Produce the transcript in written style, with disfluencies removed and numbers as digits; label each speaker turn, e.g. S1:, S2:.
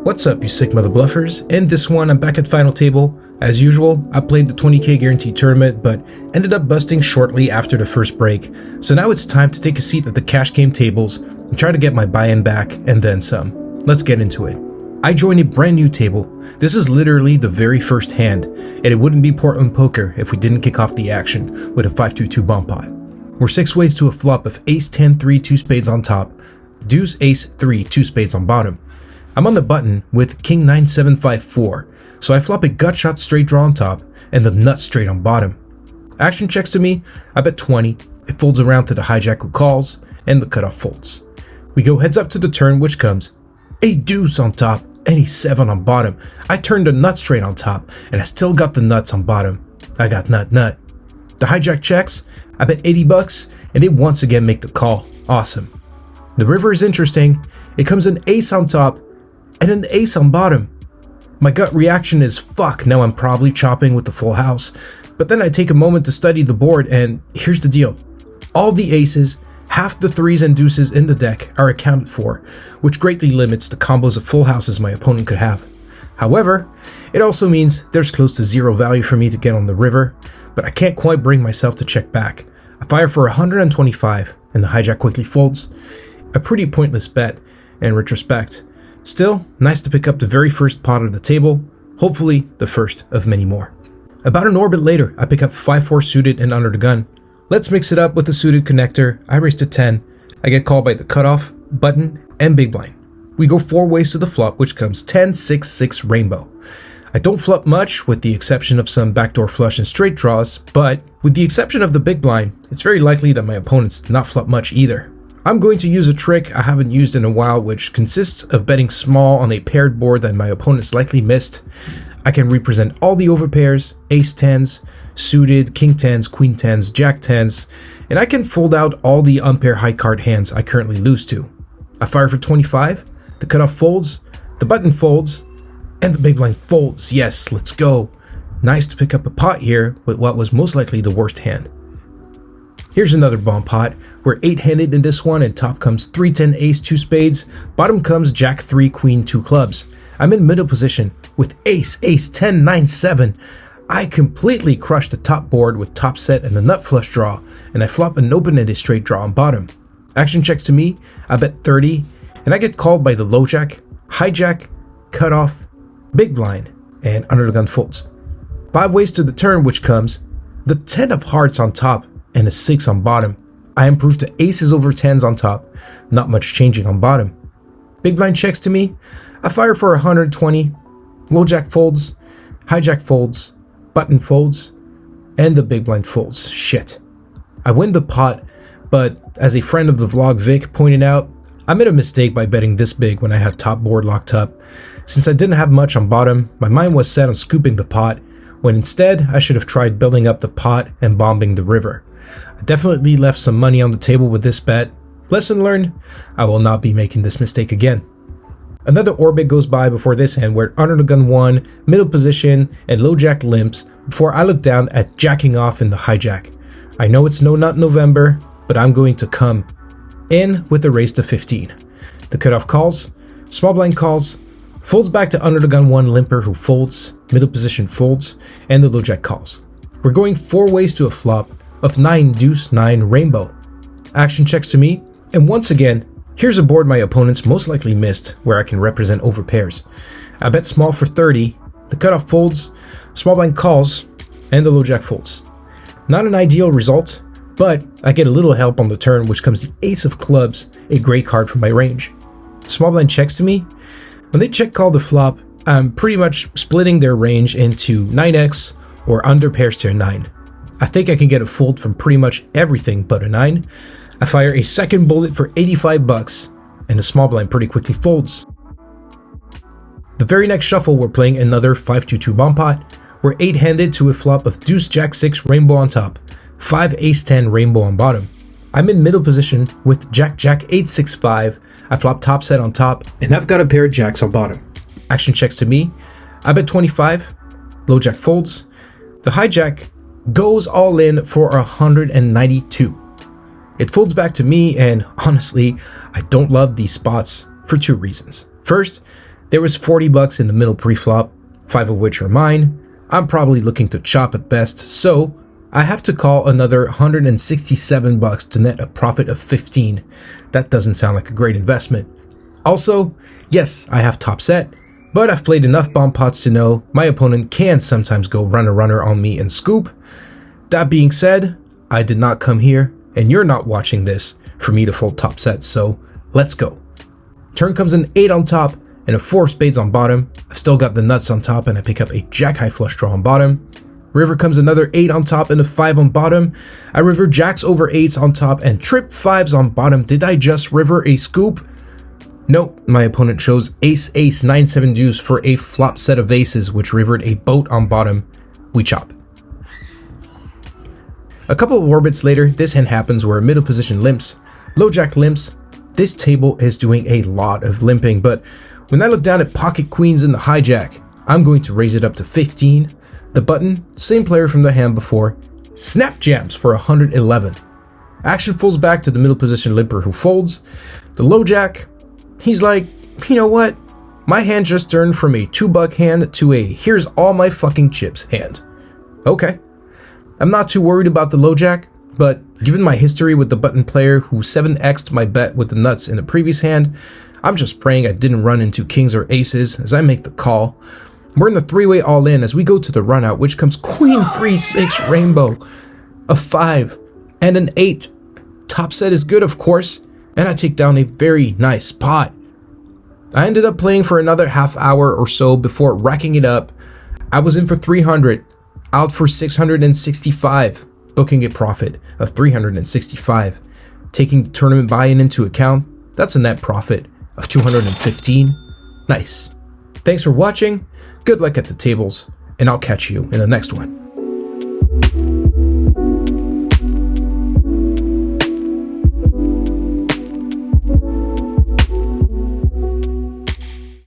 S1: What's up, you sick mother bluffers? In this one, I'm back at final table. As usual, I played the 20k guaranteed tournament, but ended up busting shortly after the first break. So now it's time to take a seat at the cash game tables and try to get my buy-in back and then some. Let's get into it. I joined a brand new table. This is literally the very first hand, and it wouldn't be Portland poker if we didn't kick off the action with a 5-2-2 bomb pot. We're 6 ways to a flop of ace 10 3 2 spades on top, deuce ace 3 2 spades on bottom. I'm on the button with king 9 7 5 4, so I flop a gut shot straight draw on top and the nut straight on bottom. Action checks to me, I bet 20, it folds around to the hijack who calls, and the cutoff folds. We go heads up to the turn, which comes a deuce on top and a 7 on bottom. I turned a nut straight on top and I still got the nuts on bottom. I got nut. The hijack checks, I bet 80 bucks and they once again make the call. Awesome. The river is interesting. It comes an ace on top and an ace on bottom. My gut reaction is fuck, now I'm probably chopping with the full house. But then I take a moment to study the board and here's the deal. All the aces, half the threes and deuces in the deck are accounted for, which greatly limits the combos of full houses my opponent could have. However, it also means there's close to zero value for me to get on the river, but I can't quite bring myself to check back. I fire for 125 and the hijack quickly folds. A pretty pointless bet in retrospect. Still, nice to pick up the very first pot of the table, hopefully the first of many more. About an orbit later, I pick up 5-4 suited and under the gun. Let's mix it up with the suited connector. I raise to 10. I get called by the cutoff, button, and big blind. We go 4 ways to the flop, which comes 10 6 6 rainbow. I don't flop much with the exception of some backdoor flush and straight draws, but with the exception of the big blind, it's very likely that my opponents did not flop much either. I'm going to use a trick I haven't used in a while, which consists of betting small on a paired board that my opponents likely missed. I can represent all the overpairs, ace 10s, suited, king 10s, queen 10s, jack 10s, and I can fold out all the unpair high card hands I currently lose to. I fire for 25, the cutoff folds, the button folds, and the big blind folds. Yes, let's go. Nice to pick up a pot here with what was most likely the worst hand. Here's another bomb pot. We're 8-handed in this one and top comes 3-10 ace 2 spades, bottom comes jack 3 queen 2 clubs. I'm in middle position with ace 10 9 7. I completely crushed the top board with top set and the nut flush draw, and I flop an open-ended straight draw on bottom. Action checks to me, I bet 30, and I get called by the low jack, hijack, cutoff, big blind, and under the gun folds. 5 ways to the turn, which comes the 10 of hearts on top and a 6 on bottom. I improve to aces over 10s on top, not much changing on bottom. Big blind checks to me, I fire for 120, low jack folds, hijack folds, button folds, and the big blind folds. Shit. I win the pot, but as a friend of the vlog Vic pointed out, I made a mistake by betting this big when I had top board locked up. Since I didn't have much on bottom, my mind was set on scooping the pot, when instead I should have tried building up the pot and bombing the river. I definitely left some money on the table with this bet. Lesson learned, I will not be making this mistake again. Another orbit goes by before this hand where under the gun 1, middle position, and low jack limps before I look down at jacking off in the hijack. I know it's no nut November, but I'm going to come in with a raise to 15. The cutoff calls, small blind calls, folds back to under the gun 1 limper who folds, middle position folds, and the low jack calls. We're going 4 ways to a flop of 9 deuce 9 rainbow. Action checks to me, and once again, here's a board my opponents most likely missed where I can represent over pairs. I bet small for 30, the cutoff folds, small blind calls, and the low jack folds. Not an ideal result, but I get a little help on the turn, which comes the ace of clubs, a great card for my range. Small blind checks to me. When they check call the flop, I'm pretty much splitting their range into 9x or under pairs to a 9. I think I can get a fold from pretty much everything but a 9. I fire a second bullet for 85 bucks, and the small blind pretty quickly folds. The very next shuffle, we're playing another 5-2-2 bomb pot. We're 8-handed to a flop of deuce jack 6 rainbow on top, 5 ace 10 rainbow on bottom. I'm in middle position with jack 8 6 5. I flop top set on top, and I've got a pair of jacks on bottom. Action checks to me, I bet 25, low jack folds. The hijack goes all in for 192. It folds back to me, and honestly, I don't love these spots for 2 reasons. First, There was 40 bucks in the middle pre-flop, 5 of which are mine. I'm probably looking to chop at best, so I have to call another 167 bucks to net a profit of 15. That doesn't sound like a great investment. Also, yes, I have top set, but I've played enough bomb pots to know my opponent can sometimes go runner on me and scoop. That being said, I did not come here, and you're not watching this, for me to fold top sets, so let's go. Turn comes an 8 on top and a 4 of spades on bottom. I've still got the nuts on top and I pick up a jack high flush draw on bottom. River comes another 8 on top and a 5 on bottom. I river jacks over 8s on top and trip 5s on bottom. Did I just river a scoop? Nope, my opponent chose ace 9-7 deuce for a flop set of aces, which rivered a boat on bottom. We chop. A couple of orbits later, this hand happens where middle position limps, low jack limps. This table is doing a lot of limping, but when I look down at pocket queens in the hijack, I'm going to raise it up to 15. The button, same player from the hand before, snap jams for 111. Action falls back to the middle position limper who folds. The low jack, he's like, you know what? My hand just turned from a 2-buck hand to a here's all my fucking chips hand. Okay. I'm not too worried about the low jack, but given my history with the button player who 7x'd my bet with the nuts in the previous hand, I'm just praying I didn't run into kings or aces as I make the call. We're in the 3-way all in as we go to the run out, which comes queen 3-6 rainbow, a 5, and an 8. Top set is good, of course, and I take down a very nice pot. I ended up playing for another half hour or so before racking it up. I was in for 300, out for 665, booking a profit of 365. Taking the tournament buy-in into account, that's a net profit of 215. Nice. Thanks for watching, good luck at the tables, and I'll catch you in the next one.